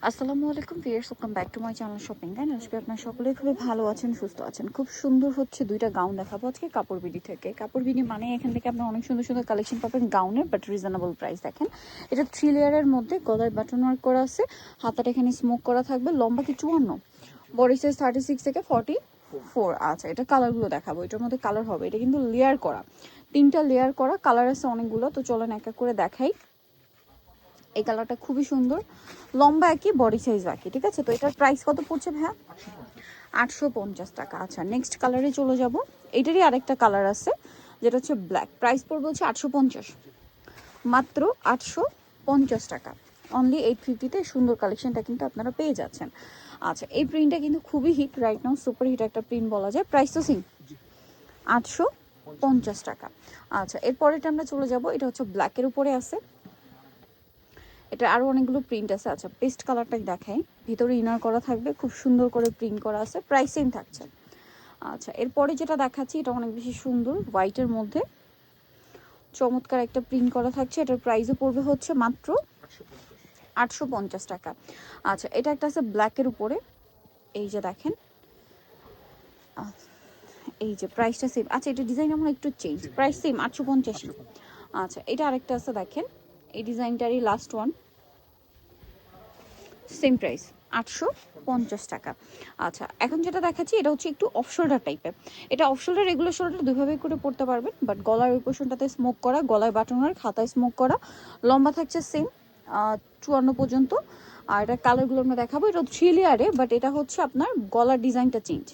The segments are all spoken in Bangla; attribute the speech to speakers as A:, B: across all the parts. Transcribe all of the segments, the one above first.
A: আসসালামু আলাইকুম viewers, welcome back to my channel shopping guide. আজকে আপনারা সকলেই খুবই ভালো আছেন, সুস্থ আছেন। খুব সুন্দর হচ্ছে দুইটা গাউন দেখাবো আজকে কাপড় বিডি থেকে। কাপড় বিডি মানে এখান থেকে আপনারা অনেক সুন্দর সুন্দর কালেকশন পাবেন গাউনের, বাট রিজনেবল প্রাইস। দেখেন এটা 3 লেয়ারের মধ্যে, গলায় বাটন ওয়ার্ক করা আছে, হাতাটা এখানে স্মোক করা থাকবে। লম্বা কি 54, বডি সাইজ 36 থেকে 44। আচ্ছা, এটা কালারগুলো দেখাবো। এটার মধ্যে কালার হবে, এটা কিন্তু লেয়ার করা, 3টা লেয়ার করা, কালার আছে অনেকগুলো। তো চলেন এক এক করে দেখাই। এই কালারটা খুবই সুন্দর, লম্বা একই, বডি সাইজ বাকি, ঠিক আছে। তো এটার প্রাইস কত পড়ছে ভাইয়া? 850 টাকা। আচ্ছা, নেক্সট কালারে চলে যাব। এটারই আরেকটা কালার আছে যেটা হচ্ছে ব্ল্যাক, প্রাইস পড়বে হচ্ছে 850, মাত্র 850 টাকা। অনলি 850-তে সুন্দর কালেকশনটা কিন্তু আপনারা পেয়ে যাচ্ছেন। আচ্ছা, এই প্রিন্টটা কিন্তু খুবই hit right now, super hit একটা প্রিন্ট বলা যায়। প্রাইস তো সিম 850 টাকা। আচ্ছা, এরপরেটা আমরা চলে যাব। এটা হচ্ছে ব্ল্যাকের উপরে আছে, এটা আরো অনেকগুলো প্রিন্ট আছে। আচ্ছা, পেস্ট কালারটাই দেখাই, ভিতরে ইনার করা থাকবে, খুব সুন্দর করে প্রিন্ট করা আছে, প্রাইস সেম থাকছে। আচ্ছা, এরপরে যেটা দেখাচ্ছি এটা অনেক বেশি সুন্দর, হোয়াইটের মধ্যে চমৎকার একটা প্রিন্ট করা থাকছে। এটার প্রাইসও পড়বে হচ্ছে মাত্র 850 টাকা। আচ্ছা, এটা একটা আছে ব্ল্যাকের উপরে, এই যে দেখেন, এই যে প্রাইসটা সেম। আচ্ছা, এটা ডিজাইন আমার একটু চেঞ্জ, প্রাইস সেম 850। আচ্ছা, এটা আরেকটা আছে দেখেন, এই ডিজাইনটারই লাস্ট ওয়ান, সেম প্রাইস 850 টাকা। আচ্ছা, এখন যেটা দেখাচ্ছি এটা হচ্ছে একটু অফ শোল্ডার টাইপের। এটা অফ শোল্ডার, রেগুলার শোল্ডার দুইভাবে করে পড়তে পারবেন, বাট গলার ওই পোর্শনটাতে স্মোক করা, গলায় বাটন ওয়ার্ক, হাতায় স্মোক করা, লম্বা থাকছে সেম 54 পর্যন্ত। আর এটা কালারগুলো আমরা দেখাবো। এটা 3 লেয়ারে, বাট এটা হচ্ছে আপনার গলার ডিজাইনটা চেঞ্জ।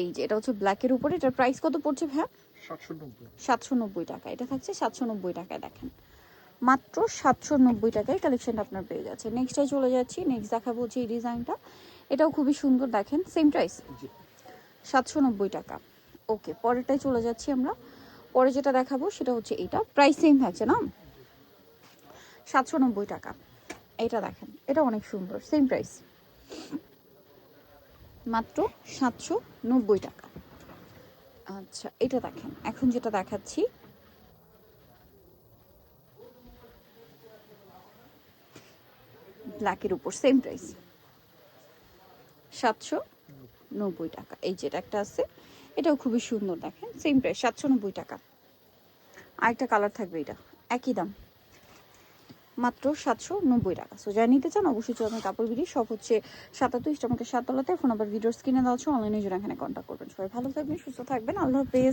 A: এই যে এটা হচ্ছে ব্ল্যাকের উপরে, এটার প্রাইস কত পড়ছে ভাইয়া? 790 টাকা। এটা থাকছে 790 টাকায়, দেখেন মাত্র 790 টাকায় কালেকশনটা আপনার পেয়ে যাচ্ছে। নেক্সটে চলে যাচ্ছি, নেক্সট দেখাবো হচ্ছে এই ডিজাইনটা, এটাও খুবই সুন্দর, দেখেন সেম প্রাইস 790 টাকা। ওকে, পরেরটাই চলে যাচ্ছি আমরা। পরে যেটা দেখাবো সেটা হচ্ছে এইটা, প্রাইস সেম থাকছে না, 790 টাকা। এটা দেখেন, এটা অনেক সুন্দর, সেম প্রাইস মাত্র 790 টাকা। আচ্ছা, এটা দেখেন, এখন যেটা দেখাচ্ছি ব্ল্যাকের উপর, সেম প্রাইস 790 টাকা। এই যেটা একটা আছে, এটাও খুবই সুন্দর, দেখেন সেম প্রাইস 790 টাকা। আরেকটা কালার থাকবে, এটা একই দাম, মাত্র 790 টাকা। সো যারা নিতে চান অবশ্যই চলবেন কাপড় বিডি, সব হচ্ছে 77 ইস্টামার্কেট 7 তলাতে। ফোন নাম্বার ভিডিওর স্ক্রিনে দেওয়া আছে, অনলাইনে জন্য এখানে কন্ট্যাক্ট করবেন। সবাই ভালো থাকবেন, সুস্থ থাকবেন, আল্লাহ হাফেজ।